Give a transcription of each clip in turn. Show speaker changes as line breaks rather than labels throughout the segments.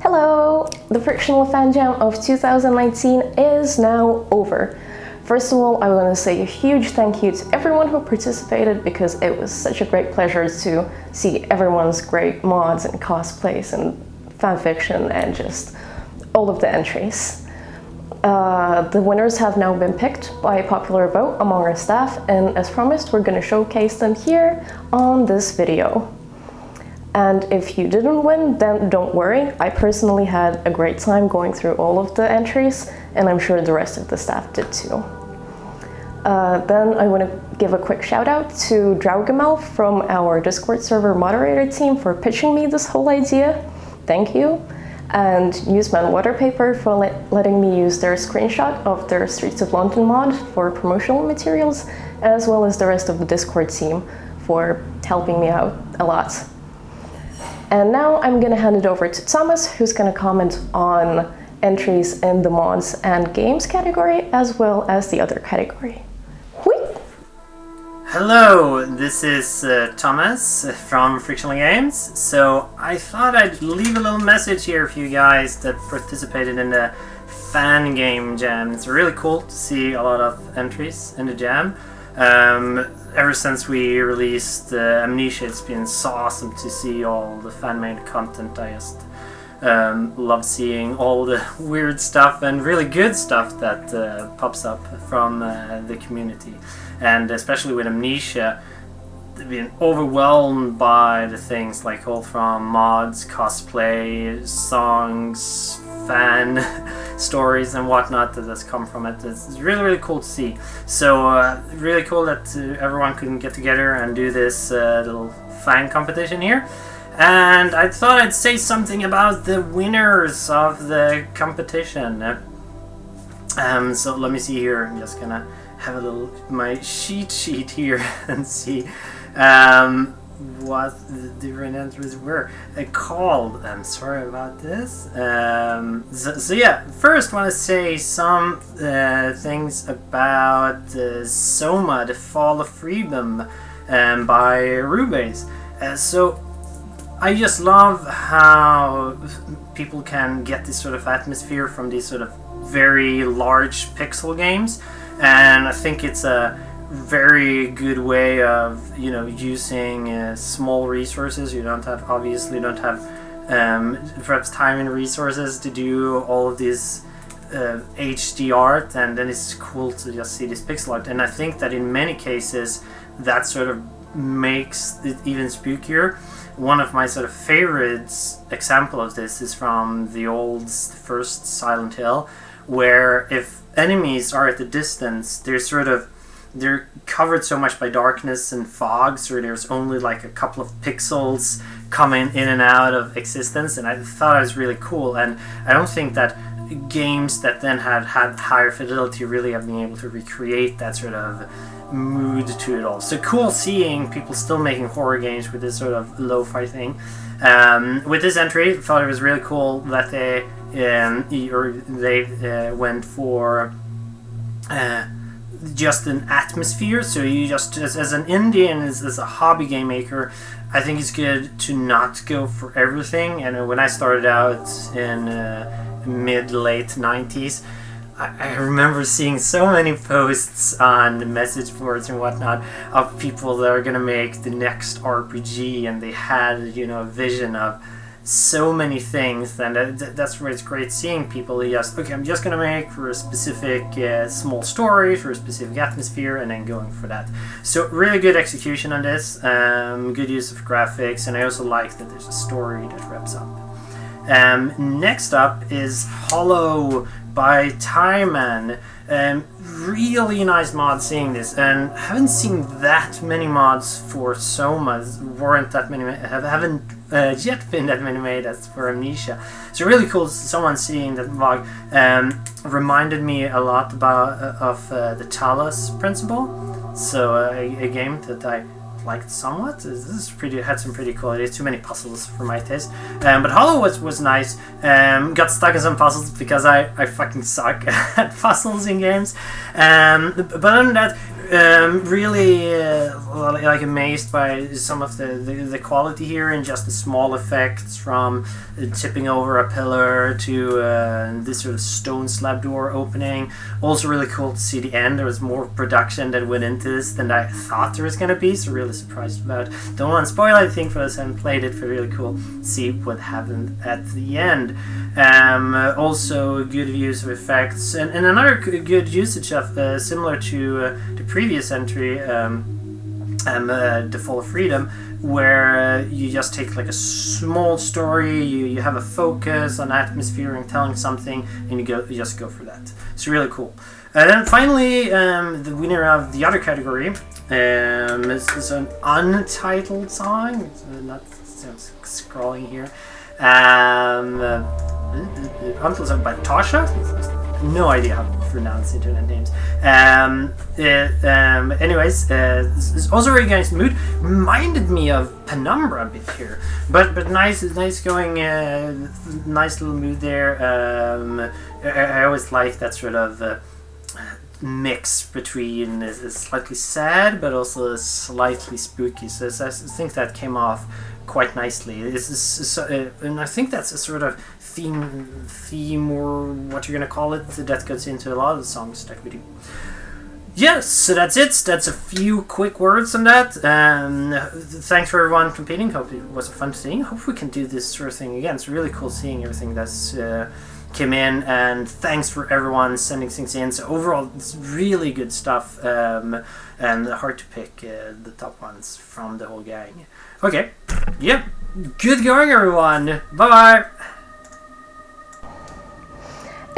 Hello! The Frictional Fan Jam of 2019 is now over. First of all, I want to say a huge thank you to everyone who participated because it was such a great pleasure to see everyone's great mods and cosplays and fanfiction and just all of the entries. The winners have now been picked by popular vote among our staff, and as promised, we're going to showcase them here on this video. And if you didn't win, then don't worry. I personally had a great time going through all of the entries, and I'm sure the rest of the staff did too. Then I want to give a quick shout out to Draugamel from our Discord server moderator team for pitching me this whole idea. Thank you. And Newsman Waterpaper for letting me use their screenshot of their Streets of London mod for promotional materials, as well as the rest of the Discord team for helping me out a lot. And now I'm going to hand it over to Thomas, who's going to comment on entries in the mods and games category, as well as the other category.
Hello, this is Thomas from Frictional Games. So I thought I'd leave a little message here for you guys that participated in the fan game jam. It's really cool to see a lot of entries in the jam. Ever since we released Amnesia, it's been so awesome to see all the fan-made content. I just love seeing all the weird stuff and really good stuff that pops up from the community. And especially with Amnesia, they've been overwhelmed by the things like all from mods, cosplay, songs, fan stories and whatnot that has come from it. It's really, really cool to see. So really cool that everyone could get together and do this little fan competition here. And I thought I'd say something about the winners of the competition. So let me see here. I'm just gonna have a little my cheat sheet here and see what the different entries were called. I'm sorry about this. So yeah, first want to say some things about Soma, the Fall of Freedom by Rubes. So I just love how people can get this sort of atmosphere from these sort of very large pixel games, and I think it's a very good way of using small resources. You don't have perhaps time and resources to do all of this HD art, and then it's cool to just see this pixel art. And I think that in many cases that sort of makes it even spookier. One of my sort of favorites example of this is from the first Silent Hill, where if enemies are at a distance, they're covered so much by darkness and fog, so there's only like a couple of pixels coming in and out of existence, and I thought it was really cool. And I don't think that games that then had higher fidelity really have been able to recreate that sort of mood to it all. So cool seeing people still making horror games with this sort of lo-fi thing. With this entry, I thought it was really cool that they went for just an atmosphere. So you just, as an indie and as a hobby game maker, I think it's good to not go for everything. And when I started out in mid-late 90s, I remember seeing so many posts on the message boards and whatnot of people that are going to make the next RPG, and they had a vision of so many things. And that's where it's great seeing people just, okay, I'm just going to make for a specific small story, for a specific atmosphere, and then going for that. So really good execution on this, good use of graphics, and I also like that there's a story that wraps up. Next up is Hollow by TiMan. Really nice mod seeing this, and haven't seen that many mods for Soma. Haven't yet been that many made as for Amnesia. So really cool someone seeing that mod. Reminded me a lot of the Talos principle. So a game that I liked somewhat. This is had some pretty cool ideas. Too many puzzles for my taste. But Hollow was nice. Got stuck in some puzzles because I fucking suck at puzzles in games. But other than that, Really like amazed by some of the quality here, and just the small effects from tipping over a pillar to this sort of stone slab door opening. Also really cool to see the end. There was more production that went into this than I thought there was going to be, so really surprised about it. Don't want to spoil anything for us, and played it, but really cool to see what happened at the end. Also good use of effects, and another good usage of similar to the previous entry, The Fall of Freedom, where you just take like a small story, you have a focus on atmosphere and telling something, and you just go for that. It's really cool. And then finally, the winner of the other category is an untitled song. It's not scrolling here. Untitled song by Tosha. No idea how to pronounce internet names. Anyways, it's also very nice mood. Reminded me of Penumbra a bit here, but nice going. Nice little mood there. I always like that sort of mix between slightly sad but also slightly spooky. So I think that came off quite nicely. And I think that's a sort of theme or what you're gonna call it that goes into a lot of the songs that we do. Yes, so that's it. That's a few quick words on that. Thanks for everyone competing. Hope it was a fun thing. Hope we can do this sort of thing again. It's really cool seeing everything that's came in, and thanks for everyone sending things in. So overall, it's really good stuff, and hard to pick the top ones from the whole gang. Okay, yep, good going everyone. Bye.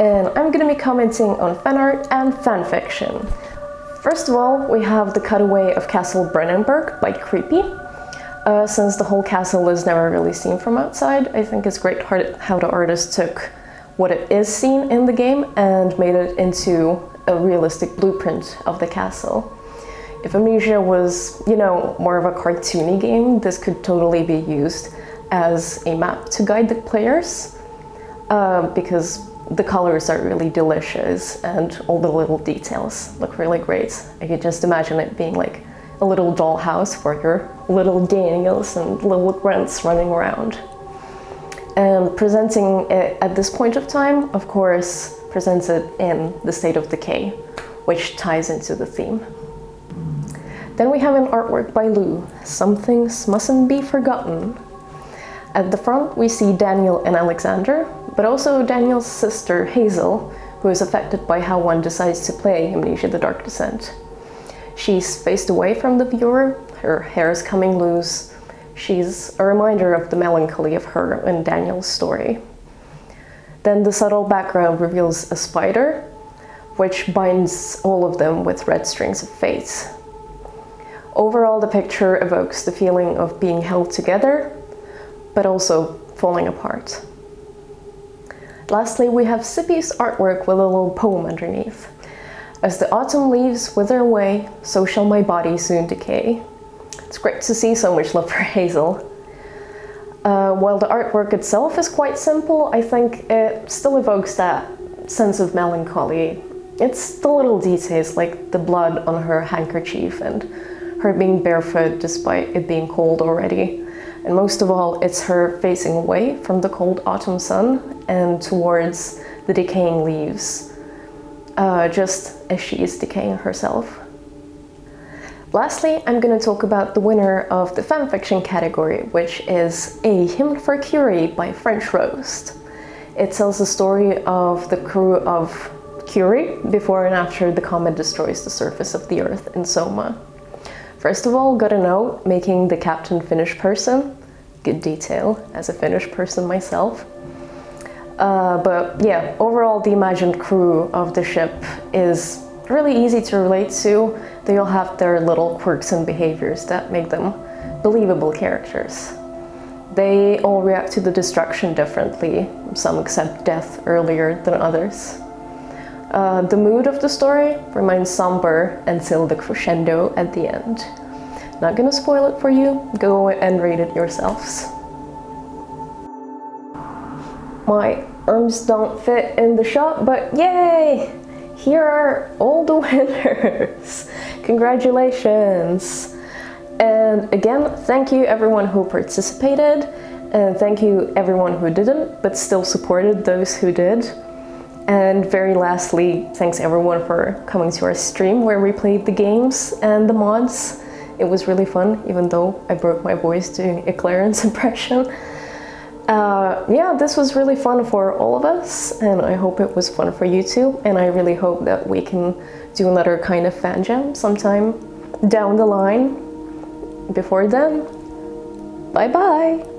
And I'm going to be commenting on fan art and fan fiction. First of all, we have the cutaway of Castle Brennenburg by Kripi. Since the whole castle is never really seen from outside, I think it's great how the artist took what it is seen in the game and made it into a realistic blueprint of the castle. If Amnesia was, more of a cartoony game, this could totally be used as a map to guide the players, because the colors are really delicious and all the little details look really great. I could just imagine it being like a little dollhouse for your little Daniels and little Grunts running around. And presenting it at this point of time, of course, presents it in the state of decay, which ties into the theme. Then we have an artwork by Lou, Some Things Mustn't Be Forgotten. At the front we see Daniel and Alexander, but also Daniel's sister Hazel, who is affected by how one decides to play Amnesia: The Dark Descent. She's faced away from the viewer, her hair is coming loose. She's a reminder of the melancholy of her and Daniel's story. Then the subtle background reveals a spider, which binds all of them with red strings of fate. Overall, the picture evokes the feeling of being held together, but also falling apart. Lastly, we have Cypii's artwork with a little poem underneath. As the autumn leaves wither away, so shall my body soon decay. It's great to see so much love for Hazel. While the artwork itself is quite simple, I think it still evokes that sense of melancholy. It's the little details like the blood on her handkerchief and her being barefoot despite it being cold already. And most of all, it's her facing away from the cold autumn sun and towards the decaying leaves, just as she is decaying herself. Lastly, I'm going to talk about the winner of the fanfiction category, which is A Hymn for Curie by FrenchRoast. It tells the story of the crew of Curie before and after the comet destroys the surface of the Earth in Soma. First of all, gotta know, making the captain Finnish person. Good detail, as a Finnish person myself. But yeah, overall the imagined crew of the ship is really easy to relate to. They all have their little quirks and behaviors that make them believable characters. They all react to the destruction differently. Some accept death earlier than others. The mood of the story remains somber until the crescendo at the end. Not gonna spoil it for you, go and read it yourselves. My arms don't fit in the shot, but yay! Here are all the winners! Congratulations! And again, thank you everyone who participated, and thank you everyone who didn't, but still supported those who did. And very lastly, thanks everyone for coming to our stream where we played the games and the mods. It was really fun, even though I broke my voice doing a Clarence impression. Yeah, this was really fun for all of us, and I hope it was fun for you too. And I really hope that we can do another kind of fan jam sometime down the line. Before then, bye bye!